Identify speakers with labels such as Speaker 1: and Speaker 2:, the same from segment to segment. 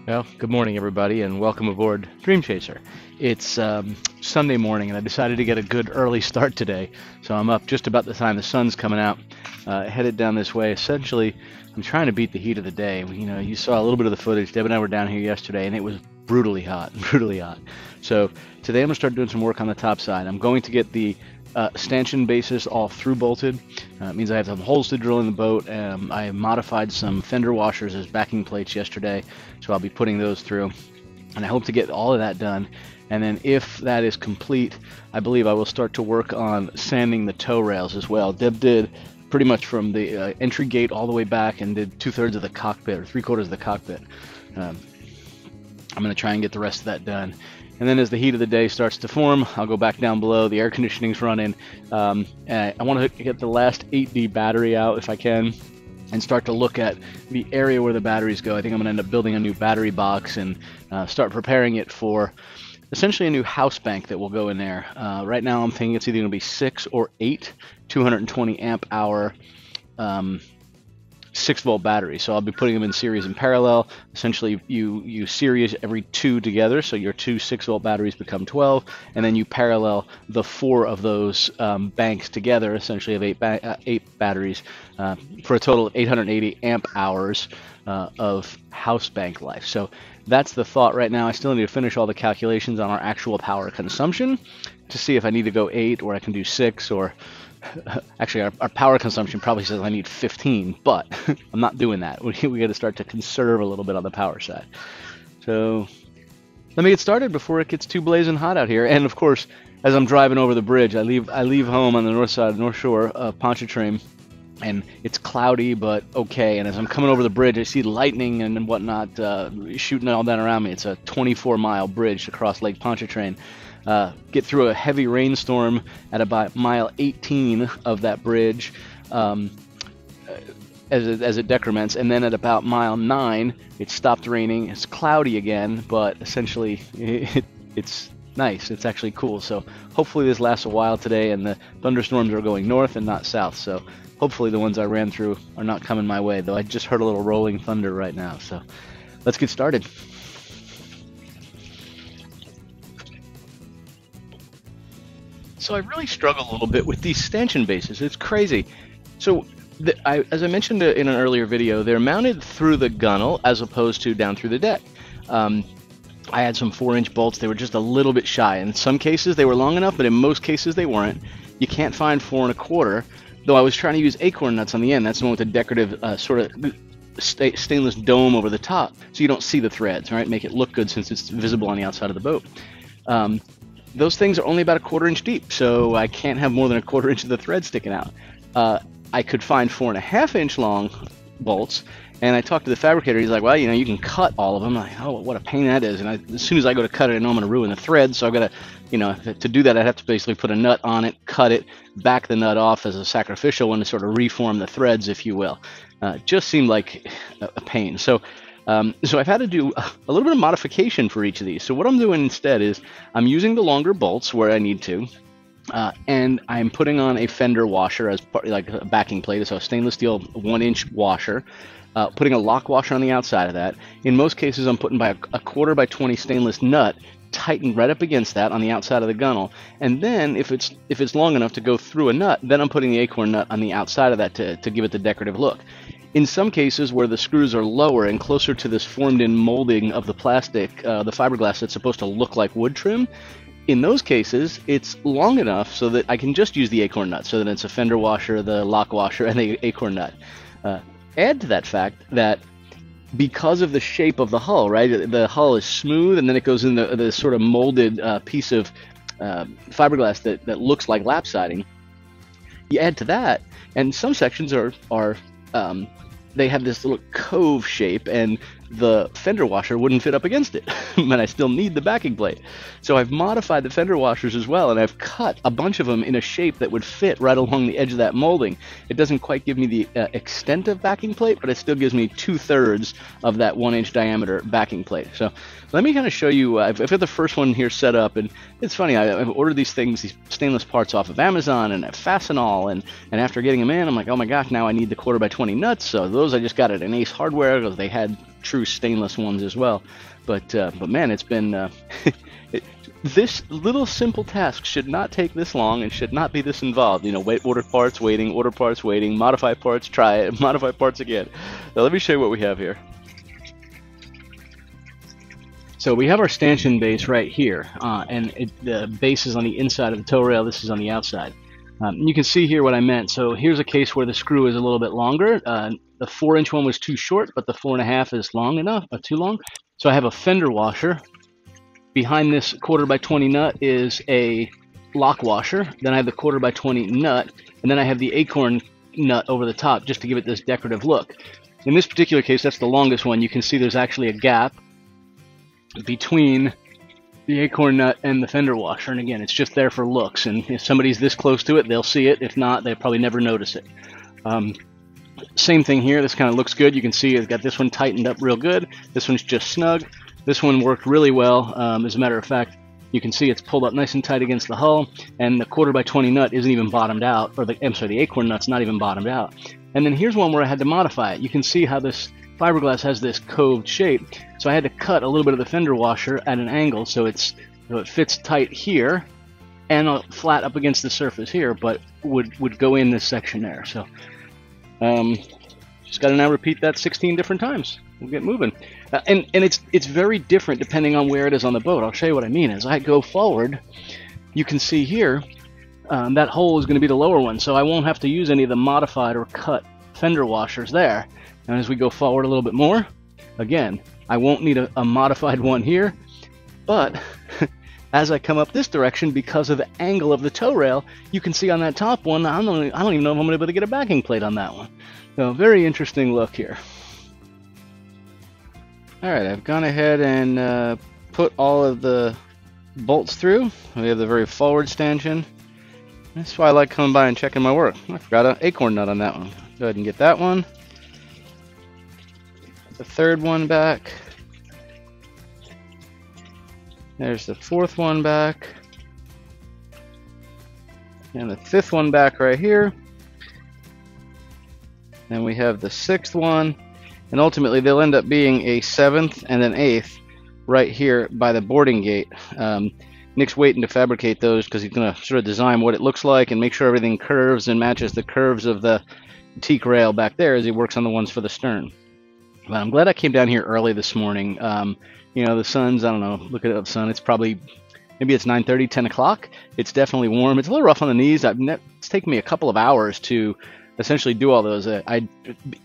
Speaker 1: Well, good morning, everybody, and welcome aboard Dream Chaser. It's Sunday morning, and I decided to get a good early start today. So I'm up just about the time the sun's coming out, headed down this way. Essentially, I'm trying to beat the heat of the day. You saw a little bit of the footage. Deb and I were down here yesterday, and it was brutally hot, brutally hot. So today I'm going to start doing some work on the top side. I'm going to get the stanchion bases all through bolted. It means I have some holes to drill in the boat. I modified some fender washers as backing plates yesterday, so I'll be putting those through. And I hope to get all of that done. And then if that is complete, I believe I will start to work on sanding the toe rails as well. Deb did pretty much from the entry gate all the way back and did 2/3 of the cockpit, or 3/4 of the cockpit. I'm going to try and get the rest of that done. And then as the heat of the day starts to form, I'll go back down below. The air conditioning's running. And I want to get the last 8D battery out if I can and start to look at the area where the batteries go. I think I'm going to end up building a new battery box and start preparing it for essentially a new house bank that will go in there. Right now I'm thinking it's either going to be 6 or 8 220 amp hour 6-volt batteries. So I'll be putting them in series and parallel. Essentially, you series every 2 together, so your 2 6-volt batteries become 12, and then you parallel the 4 of those banks together, essentially of 8 batteries, for a total of 880 amp hours of house bank life. So that's the thought right now. I still need to finish all the calculations on our actual power consumption to see if I need to go 8 or I can do 6 or actually, our power consumption probably says I need 15, but I'm not doing that. We got to start to conserve a little bit on the power side. So let me get started before it gets too blazing hot out here. And of course, as I'm driving over the bridge, I leave home on the north side, North Shore of Pontchartrain, and it's cloudy but okay. And as I'm coming over the bridge, I see lightning and whatnot shooting all down around me. It's a 24-mile bridge across Lake Pontchartrain. Get through a heavy rainstorm at about mile 18 of that bridge as it decrements, and then at about mile 9 it stopped raining. It's cloudy again, but essentially it's nice. It's actually cool. So hopefully this lasts a while today, and the thunderstorms are going north and not south. So hopefully the ones I ran through are not coming my way, though I just heard a little rolling thunder right now. So let's get started. So I really struggle a little bit with these stanchion bases. It's crazy. So as I mentioned in an earlier video, they're mounted through the gunnel as opposed to down through the deck. I had some 4-inch bolts. They were just a little bit shy. In some cases they were long enough, but in most cases they weren't. You can't find 4 1/4, though I was trying to use acorn nuts on the end. That's the one with the decorative sort of stainless dome over the top, so you don't see the threads, right? Make it look good since it's visible on the outside of the boat. Those things are only about a 1/4 inch deep, so I can't have more than a 1/4 inch of the thread sticking out. I could find 4 1/2 inch long bolts, and I talked to the fabricator. He's like, well, you can cut all of them. I'm like, oh, what a pain that is. And as soon as I go to cut it, I know I'm going to ruin the thread, so I've got to, to do that, I'd have to basically put a nut on it, cut it, back the nut off as a sacrificial one to sort of reform the threads, if you will. It just seemed like a pain. So I've had to do a little bit of modification for each of these. So what I'm doing instead is I'm using the longer bolts where I need to, and I'm putting on a fender washer as part, like a backing plate, so a stainless steel 1-inch washer, putting a lock washer on the outside of that. In most cases, I'm putting by a 1/4 by 20 stainless nut tightened right up against that on the outside of the gunnel. And then if it's long enough to go through a nut, then I'm putting the acorn nut on the outside of that to give it the decorative look. In some cases where the screws are lower and closer to this formed-in molding of the plastic, the fiberglass that's supposed to look like wood trim, in those cases it's long enough so that I can just use the acorn nut, so that it's a fender washer, the lock washer, and the acorn nut. Add to that fact that because of the shape of the hull, right? The hull is smooth, and then it goes in the sort of molded piece of fiberglass that looks like lap siding. You add to that, and some sections are they have this little cove shape, and the fender washer wouldn't fit up against it, but I still need the backing plate. So I've modified the fender washers as well, and I've cut a bunch of them in a shape that would fit right along the edge of that molding. It doesn't quite give me the extent of backing plate, but it still gives me 2/3 of that 1-inch diameter backing plate. So let me kind of show you. I've got the first one here set up, and it's funny. I've ordered these stainless parts off of Amazon and at Fastenal, and after getting them in, I'm like, oh my gosh, now I need the 1/4 by 20 nuts. So those I just got at an Ace Hardware because they had true stainless ones as well. But man, it's been this little simple task should not take this long and should not be this involved. You know, wait, order parts, waiting, order parts, waiting, modify parts, try it, modify parts again. Now let me show you what we have here. So we have our stanchion base right here, and the base is on the inside of the toe rail. This is on the outside. You can see here what I meant. So here's a case where the screw is a little bit longer. The 4-inch one was too short, but the 4.5 is long enough, too long. So I have a fender washer. Behind this 1/4x20 nut is a lock washer. Then I have the 1/4x20 nut, and then I have the acorn nut over the top just to give it this decorative look. In this particular case, that's the longest one. You can see there's actually a gap between the acorn nut and the fender washer, and again, it's just there for looks, and if somebody's this close to it, they'll see it. If not, they'll probably never notice it. Same thing here. This kind of looks good. You can see I've got this one tightened up real good. This one's just snug. This one worked really well. As a matter of fact, you can see it's pulled up nice and tight against the hull, and the 1/4x20 nut isn't even bottomed out, or the acorn nut's not even bottomed out. And then here's one where I had to modify it. You can see how this fiberglass has this coved shape, so I had to cut a little bit of the fender washer at an angle so it fits tight here and flat up against the surface here, but would go in this section there. So just got to now repeat that 16 different times. We'll get moving. And it's very different depending on where it is on the boat. I'll show you what I mean. As I go forward, you can see here that hole is going to be the lower one, so I won't have to use any of the modified or cut fender washers there. And as we go forward a little bit more, again, I won't need a modified one here, but as I come up this direction, because of the angle of the toe rail, you can see on that top one, I don't even know if I'm going to be able to get a backing plate on that one. So very interesting look here. Alright, I've gone ahead and put all of the bolts through. We have the very forward stanchion. That's why I like coming by and checking my work. I forgot an acorn nut on that one. Go ahead and get that one. The third one back. There's the fourth one back. And the fifth one back right here. Then we have the sixth one. And ultimately they'll end up being a seventh and an eighth right here by the boarding gate. Nick's waiting to fabricate those because he's going to sort of design what it looks like and make sure everything curves and matches the curves of the teak rail back there as he works on the ones for the stern. But I'm glad I came down here early this morning. You know, the sun's, I don't know, look at the sun. It's probably, maybe it's 9:30, 10 o'clock. It's definitely warm. It's a little rough on the knees. It's taken me a couple of hours to essentially do all those.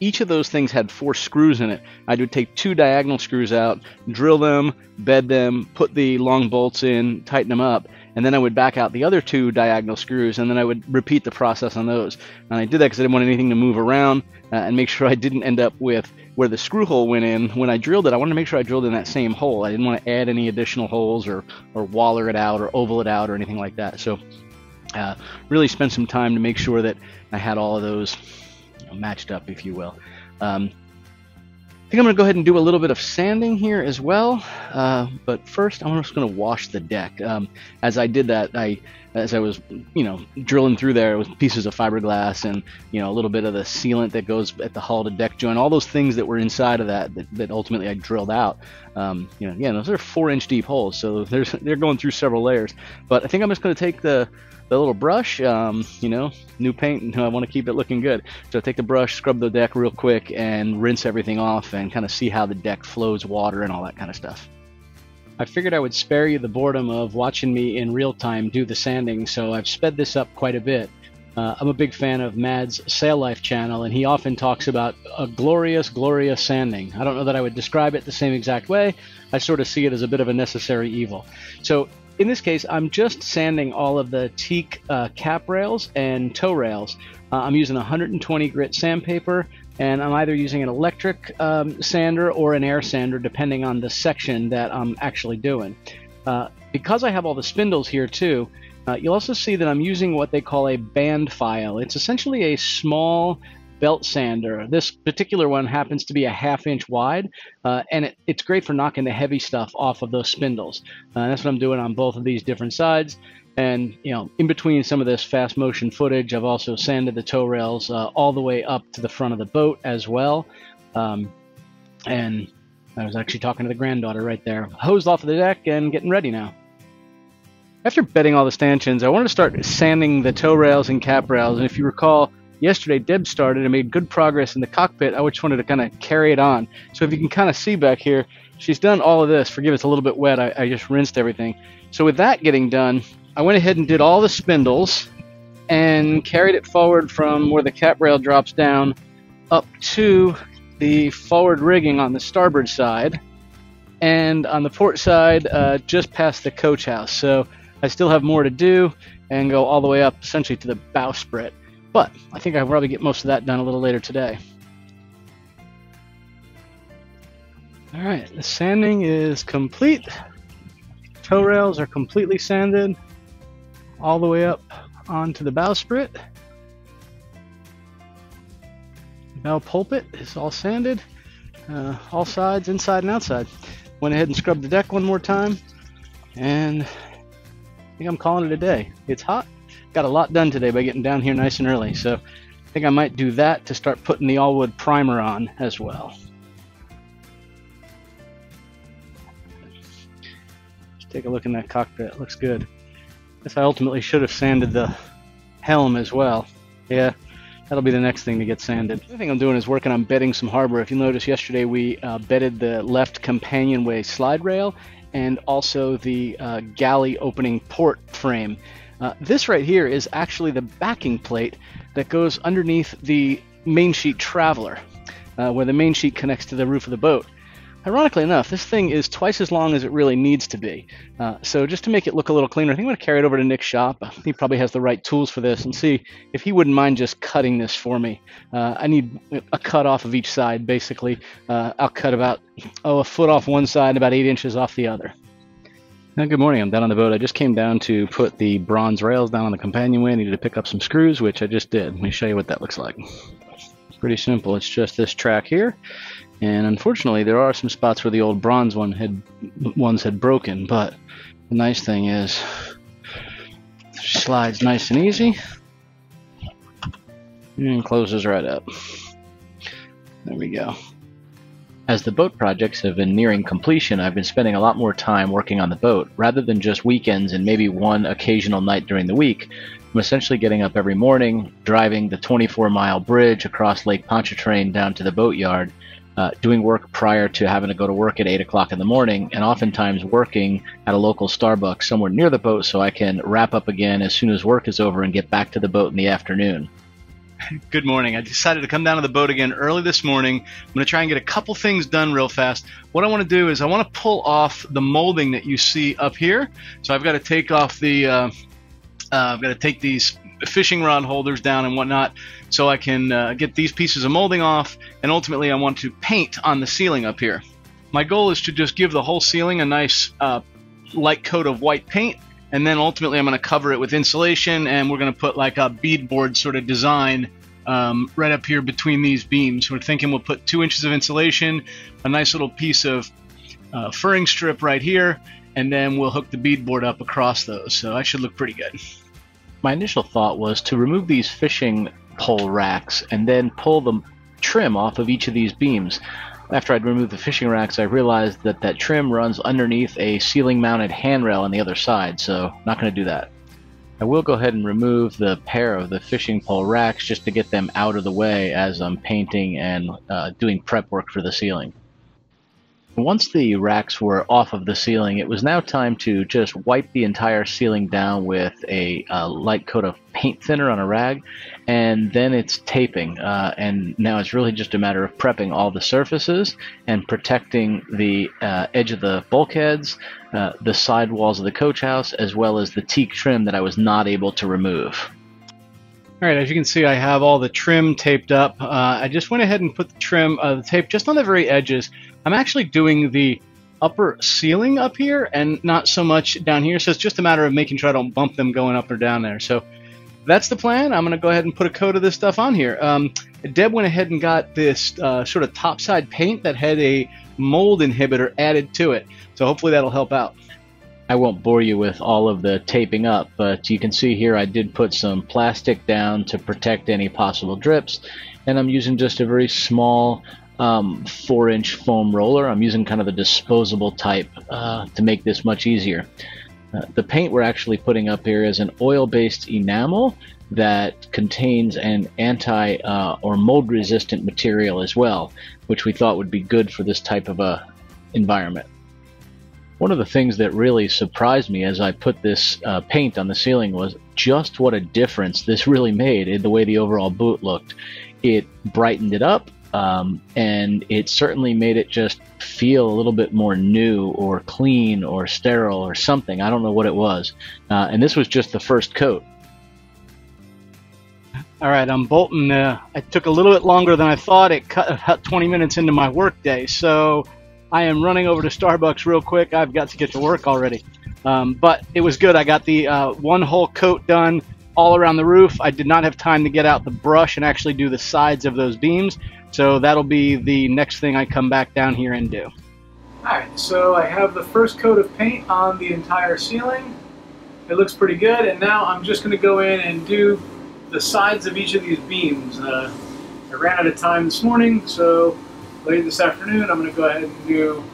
Speaker 1: Each of those things had 4 screws in it. I would take 2 diagonal screws out, drill them, bed them, put the long bolts in, tighten them up, and then I would back out the other 2 diagonal screws, and then I would repeat the process on those. And I did that because I didn't want anything to move around and make sure I didn't end up with where the screw hole went in. When I drilled it, I wanted to make sure I drilled in that same hole. I didn't want to add any additional holes or waller it out or oval it out or anything like that. So really spent some time to make sure that I had all of those matched up, if you will. I think I'm going to go ahead and do a little bit of sanding here as well, but first I'm just going to wash the deck. As I did that, as I was, drilling through there with pieces of fiberglass and, a little bit of the sealant that goes at the hull to deck joint, all those things that were inside of that ultimately I drilled out. Again, those are 4-inch deep holes, so they're going through several layers. But I think I'm just going to take the little brush, new paint, and I want to keep it looking good. So take the brush, scrub the deck real quick, and rinse everything off and kind of see how the deck flows water and all that kind of stuff. I figured I would spare you the boredom of watching me in real time do the sanding, so I've sped this up quite a bit. I'm a big fan of Mad's Sail Life channel, and he often talks about a glorious, glorious sanding. I don't know that I would describe it the same exact way. I sort of see it as a bit of a necessary evil. So in this case, I'm just sanding all of the teak cap rails and toe rails. I'm using 120 grit sandpaper, and I'm either using an electric sander or an air sander, depending on the section that I'm actually doing. Because I have all the spindles here too, you'll also see that I'm using what they call a band file. It's essentially a small belt sander. This particular one happens to be a 1/2 inch wide, and it's great for knocking the heavy stuff off of those spindles. That's what I'm doing on both of these different sides. And in between some of this fast motion footage, I've also sanded the toe rails all the way up to the front of the boat as well. And
Speaker 2: I was actually talking to the granddaughter right there. Hosed off of the deck and getting ready now. After bedding all the stanchions, I wanted to start sanding the toe rails and cap rails. And if you recall, yesterday Deb started and made good progress in the cockpit. I just wanted to kind of carry it on. So if you can kind of see back here, she's done all of this. Forgive it's a little bit wet. I just rinsed everything. So with that getting done, I went ahead and did all the spindles and carried it forward from where the cap rail drops down up to the forward rigging on the starboard side, and on the port side just past the coach house. So I still have more to do and go all the way up essentially to the bowsprit, but I think I'll probably get most of that done a little later today. All right, the sanding is complete. Toe rails are completely sanded all the way up onto the bowsprit. The bow pulpit is all sanded, all sides, inside and outside. Went ahead and scrubbed the deck one more time, and I think I'm calling it a day. It's hot. Got a lot done today by getting down here nice and early, so I think I might do that to start putting the Awlwood primer on as well. Just take a look in that cockpit. It looks good. Guess I ultimately should have sanded the helm as well. Yeah, that'll be the next thing to get sanded. The other thing I'm doing is working on bedding some harbor. If you notice, yesterday we bedded the left companionway slide rail and also the galley opening port frame. This right here is actually the backing plate that goes underneath the main sheet traveler, where the main sheet connects to the roof of the boat. Ironically enough, this thing is twice as long as it really needs to be. So just to make it look a little cleaner, I think I'm going to carry it over to Nick's shop. He probably has the right tools for this, and see if he wouldn't mind just cutting this for me. I need a cut off of each side, basically. I'll cut about a foot off one side, about 8 inches off the other. Now, good morning. I'm down on the boat. I just came down to put the bronze rails down on the companionway. I needed to pick up some screws, which I just did. Let me show you what that looks like. It's pretty simple. It's just this track here. And unfortunately, there are some spots where the old bronze ones had broken, but the nice thing is it slides nice and easy and closes right up. There we go. As the boat projects have been nearing completion, I've been spending a lot more time working on the boat. Rather than just weekends and maybe one occasional night during the week, I'm essentially getting up every morning, driving the 24-mile bridge across Lake Pontchartrain down to the boatyard, doing work prior to having to go to work at 8 o'clock in the morning, and oftentimes working at a local Starbucks somewhere near the boat so I can wrap up again as soon as work is over and get back to the boat in the afternoon. Good morning. I decided to come down to the boat again early this morning. I'm going to try and get a couple things done real fast. What I want to do is I want to pull off the molding that you see up here. So I've got to take off the, I've got to take these fishing rod holders down and whatnot so I can get these pieces of molding off, and ultimately I want to paint on the ceiling up here. My goal is to just give the whole ceiling a nice light coat of white paint, and then ultimately I'm going to cover it with insulation, and we're going to put like a beadboard sort of design right up here between these beams. We're thinking we'll put 2 inches of insulation, a nice little piece of furring strip right here, and then we'll hook the beadboard up across those. So that should look pretty good. My initial thought was to remove these fishing pole racks and then pull the trim off of each of these beams. After I'd removed the fishing racks, I realized that that trim runs underneath a ceiling-mounted handrail on the other side, so I'm not going to do that. I will go ahead and remove the pair of the fishing pole racks just to get them out of the way as I'm painting and doing prep work for the ceiling. Once the racks were off of the ceiling, it was now time to just wipe the entire ceiling down with a light coat of paint thinner on a rag, and then it's taping. And now it's really just a matter of prepping all the surfaces and protecting the edge of the bulkheads, the side walls of the coach house, as well as the teak trim that I was not able to remove. All right, as you can see, I have all the trim taped up. I just went ahead and put the tape just on the very edges. I'm actually doing the upper ceiling up here and not so much down here, so it's just a matter of making sure I don't bump them going up or down there. So that's the plan. I'm going to go ahead and put a coat of this stuff on here. Deb went ahead and got this sort of topside paint that had a mold inhibitor added to it, so hopefully that'll help out. I won't bore you with all of the taping up, but you can see here I did put some plastic down to protect any possible drips, and I'm using just a very small 4-inch foam roller. I'm using kind of a disposable type to make this much easier. The paint we're actually putting up here is an oil-based enamel that contains an anti or mold-resistant material as well, which we thought would be good for this type of a environment. One of the things that really surprised me as I put this paint on the ceiling was just what a difference this really made in the way the overall boot looked. It brightened it up, and it certainly made it just feel a little bit more new or clean or sterile or something. I don't know what it was. And this was just the first coat.
Speaker 3: All right, I'm bolting. It took a little bit longer than I thought. It cut about 20 minutes into my work day, so I am running over to Starbucks real quick. I've got to get to work already. But it was good. I got the one whole coat done all around the roof. I did not have time to get out the brush and actually do the sides of those beams, so that'll be the next thing I come back down here and do. Alright, so I have the first coat of paint on the entire ceiling. It looks pretty good, and now I'm just going to go in and do the sides of each of these beams. I ran out of time this morning, so later this afternoon I'm going to go ahead and do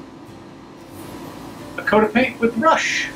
Speaker 3: a coat of paint with the brush.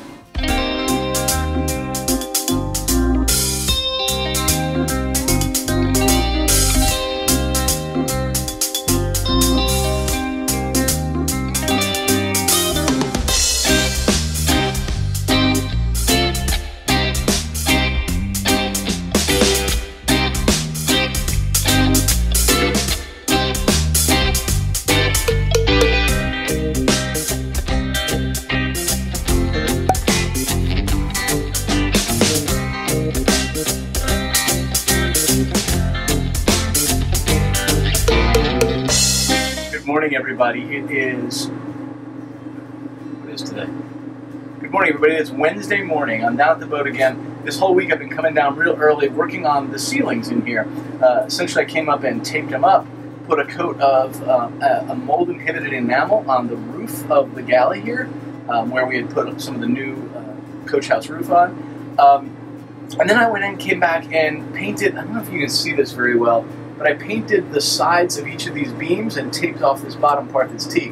Speaker 3: Good morning, everybody. It is, what is today? Good morning, everybody. It's Wednesday morning. I'm down at the boat again. This whole week I've been coming down real early, working on the ceilings in here. Essentially, I came up and taped them up, put a coat of a mold-inhibited enamel on the roof of the galley here, where we had put some of the new coach house roof on. And then I went and came back and painted, I don't know if you can see this very well, but I painted the sides of each of these beams and taped off this bottom part that's teak.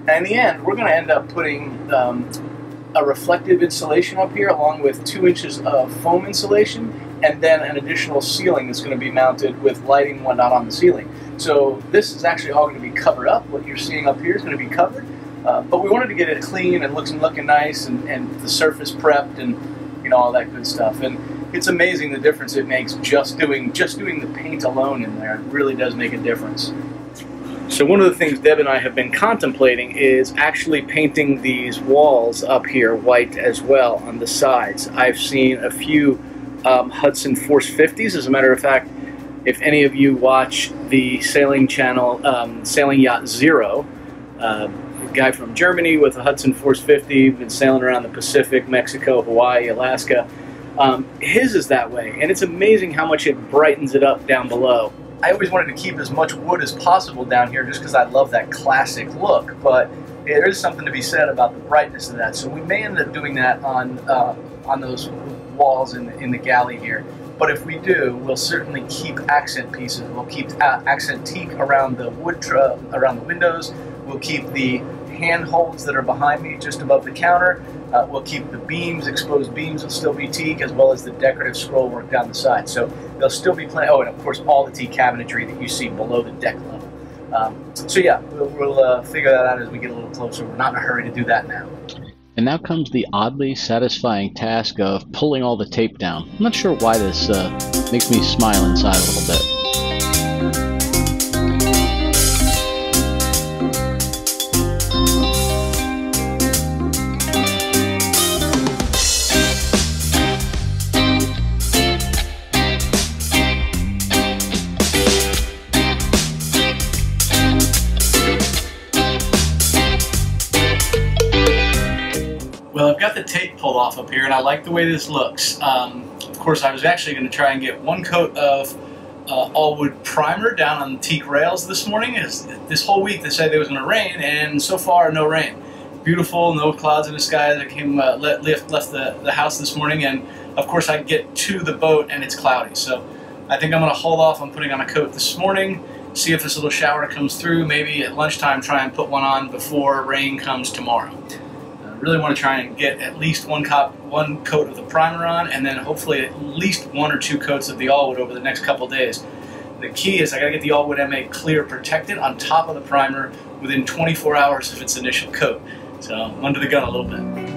Speaker 3: And in the end, we're going to end up putting a reflective insulation up here along with 2 inches of foam insulation, and then an additional ceiling that's going to be mounted with lighting and whatnot on the ceiling. So this is actually all going to be covered up. What you're seeing up here is going to be covered. But we wanted to get it clean and looking nice, and the surface prepped and all that good stuff. And it's amazing the difference it makes just doing the paint alone in there. It really does make a difference. So one of the things Deb and I have been contemplating is actually painting these walls up here white as well on the sides. I've seen a few Hudson Force 50s. As a matter of fact, if any of you watch the sailing channel, Sailing Yacht Zero, a guy from Germany with a Hudson Force 50, been sailing around the Pacific, Mexico, Hawaii, Alaska. His is that way, and it's amazing how much it brightens it up down below. I always wanted to keep as much wood as possible down here just because I love that classic look, but there is something to be said about the brightness of that. So we may end up doing that on those walls in the galley here. But if we do, we'll certainly keep accent pieces. We'll keep accent teak around the wood, around the windows. We'll keep the handholds that are behind me just above the counter. We'll keep the beams, exposed beams will still be teak, as well as the decorative scroll work down the side. So there'll still be plenty. Oh, and of course all the teak cabinetry that you see below the deck level. So yeah, we'll figure that out as we get a little closer. We're not in a hurry to do that now.
Speaker 2: And now comes the oddly satisfying task of pulling all the tape down. I'm not sure why this makes me smile inside a little bit.
Speaker 3: Well, I've got the tape pulled off up here, and I like the way this looks. Of course, I was actually going to try and get one coat of Awlwood primer down on the teak rails this morning. This whole week they said there was going to rain, and so far no rain. Beautiful, no clouds in the sky as I came left the house this morning, and of course I get to the boat and it's cloudy. So I think I'm going to hold off on putting on a coat this morning see if this little shower comes through. Maybe at lunchtime try and put one on before rain comes tomorrow. I really want to try and get at least one coat of the primer on, and then hopefully at least 1 or 2 coats of the Awlwood over the next couple days. The key is I gotta get the Awlwood MA clear protected on top of the primer within 24 hours of its initial coat. So I'm under the gun a little bit.